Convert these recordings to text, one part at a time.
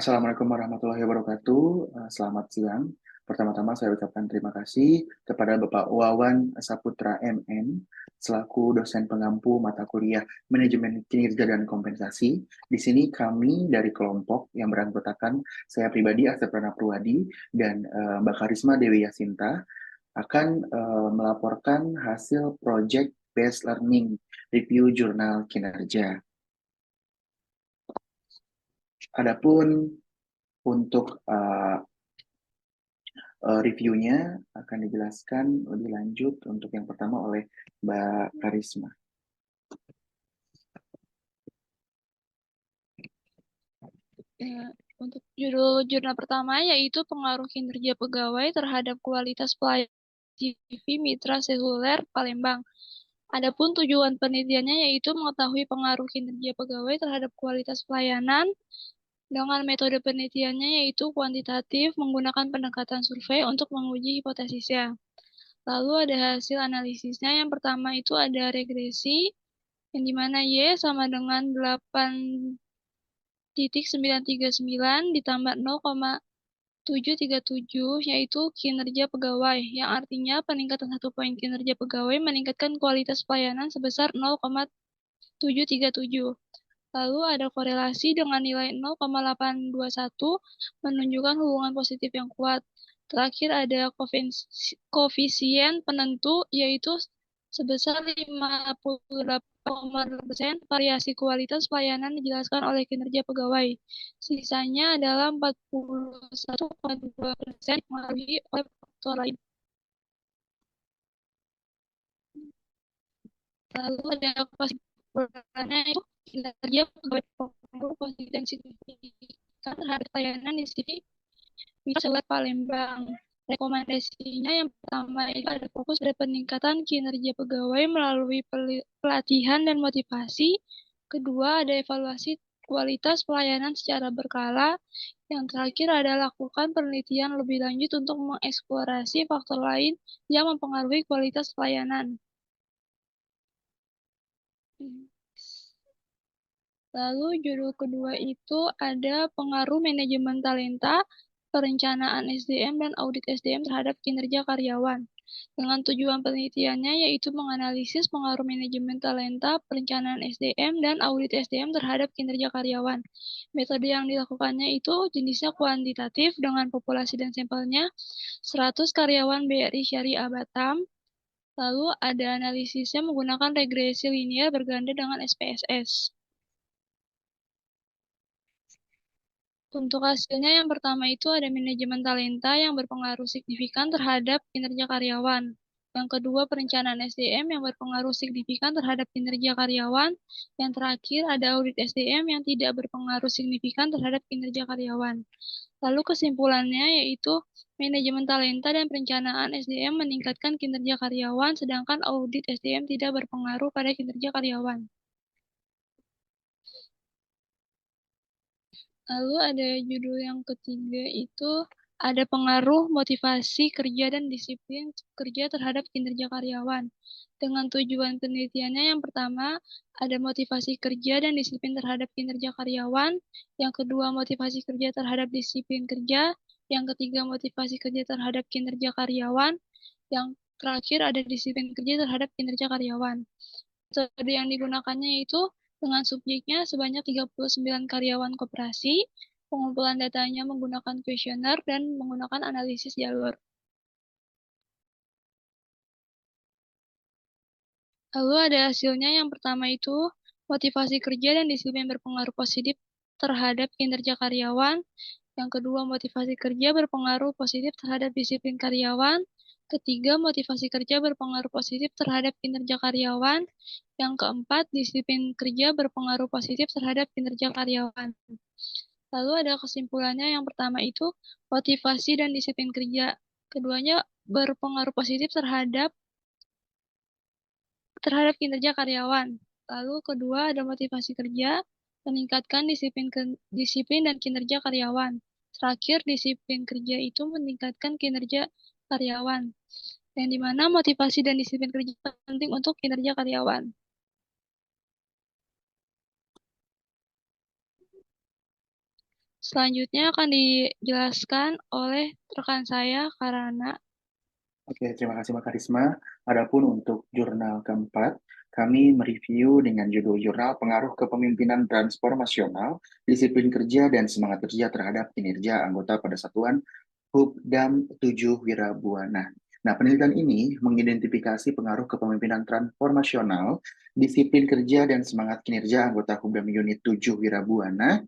Assalamualaikum warahmatullahi wabarakatuh. Selamat siang. Pertama-tama saya ucapkan terima kasih kepada Bapak Wawan Saputra MM selaku dosen pengampu mata kuliah Manajemen Kinerja dan Kompensasi. Di sini kami dari kelompok yang beranggotakan saya pribadi Asep Rana Purwadi dan Mbak Karisma Dewi Yasinta akan melaporkan hasil Project Based Learning Review Jurnal Kinerja. Adapun untuk reviewnya akan dijelaskan lebih lanjut untuk yang pertama oleh Mbak Karisma. Untuk judul jurnal pertama yaitu pengaruh kinerja pegawai terhadap kualitas pelayanan TV Mitra Seluler Palembang. Adapun tujuan penelitiannya yaitu mengetahui pengaruh kinerja pegawai terhadap kualitas pelayanan dengan metode penelitiannya yaitu kuantitatif menggunakan pendekatan survei untuk menguji hipotesisnya. Lalu ada hasil analisisnya. Yang pertama itu ada regresi yang dimana Y sama dengan 8,939 ditambah 0,737 yaitu kinerja pegawai, yang artinya peningkatan 1 poin kinerja pegawai meningkatkan kualitas pelayanan sebesar 0,737. Lalu ada korelasi dengan nilai 0,821 menunjukkan hubungan positif yang kuat. Terakhir ada koefisien penentu yaitu sebesar 58,2%. Variasi kualitas pelayanan dijelaskan oleh kinerja pegawai. Sisanya adalah 41,2% dipengaruhi oleh faktor lain. Lalu ada kesimpulannya itu kinerja pegawai pengaruh positif dan signifikan terhadap pelayanan di sini bisa lewat Palembang. Rekomendasinya yang pertama itu ada fokus pada peningkatan kinerja pegawai melalui pelatihan dan motivasi. Kedua ada evaluasi kualitas pelayanan secara berkala. Yang terakhir ada lakukan penelitian lebih lanjut untuk mengeksplorasi faktor lain yang mempengaruhi kualitas pelayanan. Lalu judul kedua itu ada pengaruh manajemen talenta, perencanaan SDM, dan audit SDM terhadap kinerja karyawan. Dengan tujuan penelitiannya yaitu menganalisis pengaruh manajemen talenta, perencanaan SDM, dan audit SDM terhadap kinerja karyawan. Metode yang dilakukannya itu jenisnya kuantitatif dengan populasi dan sampelnya 100 karyawan BRI Syariah Batam. Lalu ada analisisnya menggunakan regresi linear berganda dengan SPSS. Untuk hasilnya yang pertama itu ada manajemen talenta yang berpengaruh signifikan terhadap kinerja karyawan. Yang kedua, perencanaan SDM yang berpengaruh signifikan terhadap kinerja karyawan. Yang terakhir, ada audit SDM yang tidak berpengaruh signifikan terhadap kinerja karyawan. Lalu kesimpulannya yaitu manajemen talenta dan perencanaan SDM meningkatkan kinerja karyawan, sedangkan audit SDM tidak berpengaruh pada kinerja karyawan. Lalu ada judul yang ketiga itu ada pengaruh motivasi kerja dan disiplin kerja terhadap kinerja karyawan. Dengan tujuan penelitiannya yang pertama ada motivasi kerja dan disiplin terhadap kinerja karyawan. Yang kedua motivasi kerja terhadap disiplin kerja. Yang ketiga motivasi kerja terhadap kinerja karyawan. Yang terakhir ada disiplin kerja terhadap kinerja karyawan. Metode yang digunakannya itu dengan subjeknya sebanyak 39 karyawan koperasi, pengumpulan datanya menggunakan kuesioner, dan menggunakan analisis jalur. Lalu ada hasilnya yang pertama itu motivasi kerja dan disiplin berpengaruh positif terhadap kinerja karyawan. Yang kedua, motivasi kerja berpengaruh positif terhadap disiplin karyawan. Ketiga, motivasi kerja berpengaruh positif terhadap kinerja karyawan. Yang keempat, disiplin kerja berpengaruh positif terhadap kinerja karyawan. Lalu ada kesimpulannya yang pertama itu motivasi dan disiplin kerja. Keduanya berpengaruh positif terhadap kinerja karyawan. Lalu kedua ada motivasi kerja, meningkatkan disiplin dan kinerja karyawan. Terakhir, disiplin kerja itu meningkatkan kinerja karyawan. Yang dimana motivasi dan disiplin kerja penting untuk kinerja karyawan. Selanjutnya akan dijelaskan oleh rekan saya, Karana. Oke, terima kasih Mbak Karisma. Adapun untuk jurnal keempat, kami mereview dengan judul jurnal Pengaruh Kepemimpinan Transformasional, Disiplin Kerja dan Semangat Kerja terhadap Kinerja Anggota pada Satuan Hubdam 7 Wirabuana. Nah, penelitian ini mengidentifikasi pengaruh kepemimpinan transformasional, disiplin kerja, dan semangat kinerja anggota Hubdam Unit 7 Wirabuana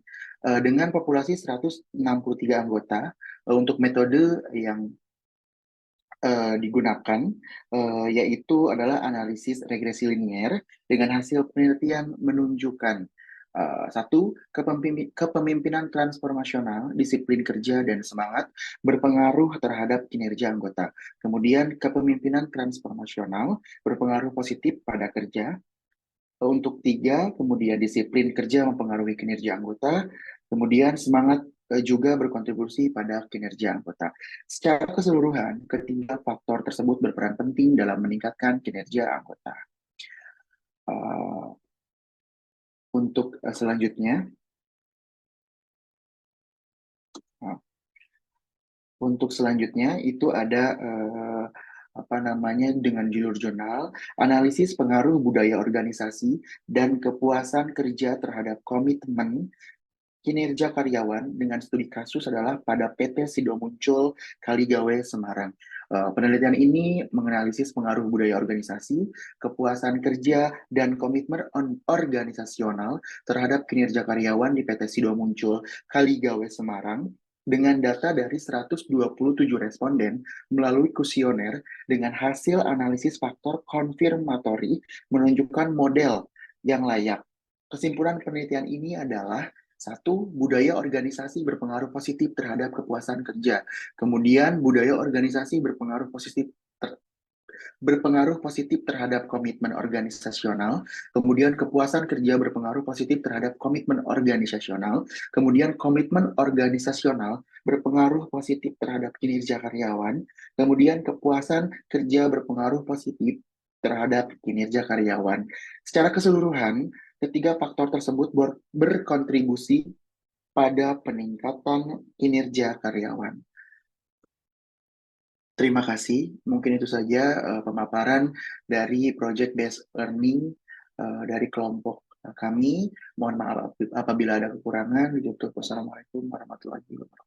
dengan populasi 163 anggota untuk metode yang digunakan yaitu adalah analisis regresi linier dengan hasil penelitian menunjukkan satu, kepemimpinan transformasional, disiplin kerja dan semangat berpengaruh terhadap kinerja anggota. Kemudian kepemimpinan transformasional berpengaruh positif pada kerja. Untuk tiga, kemudian disiplin kerja mempengaruhi kinerja anggota, kemudian semangat juga berkontribusi pada kinerja anggota. Secara keseluruhan, ketiga faktor tersebut berperan penting dalam meningkatkan kinerja anggota. Uh, untuk selanjutnya, uh, untuk selanjutnya itu ada apa namanya dengan judul jurnal analisis pengaruh budaya organisasi dan kepuasan kerja terhadap komitmen kinerja karyawan dengan studi kasus adalah pada PT Sido Muncul Kaligawe Semarang. Penelitian ini menganalisis pengaruh budaya organisasi, kepuasan kerja, dan komitmen organisasional terhadap kinerja karyawan di PT Sido Muncul Kaligawe Semarang dengan data dari 127 responden melalui kuesioner dengan hasil analisis faktor konfirmatori menunjukkan model yang layak. Kesimpulan penelitian ini adalah satu, budaya organisasi berpengaruh positif terhadap kepuasan kerja. Kemudian, budaya organisasi berpengaruh positif terhadap komitmen organisasional. Kemudian, kepuasan kerja berpengaruh positif terhadap komitmen organisasional. Kemudian, komitmen organisasional berpengaruh positif terhadap kinerja karyawan. Kemudian, kepuasan kerja berpengaruh positif terhadap kinerja karyawan. Secara keseluruhan, ketiga faktor tersebut berkontribusi pada peningkatan kinerja karyawan. Terima kasih. Mungkin itu saja pemaparan dari Project Based Learning dari kelompok kami. Mohon maaf apabila ada kekurangan. Wassalamualaikum warahmatullahi wabarakatuh.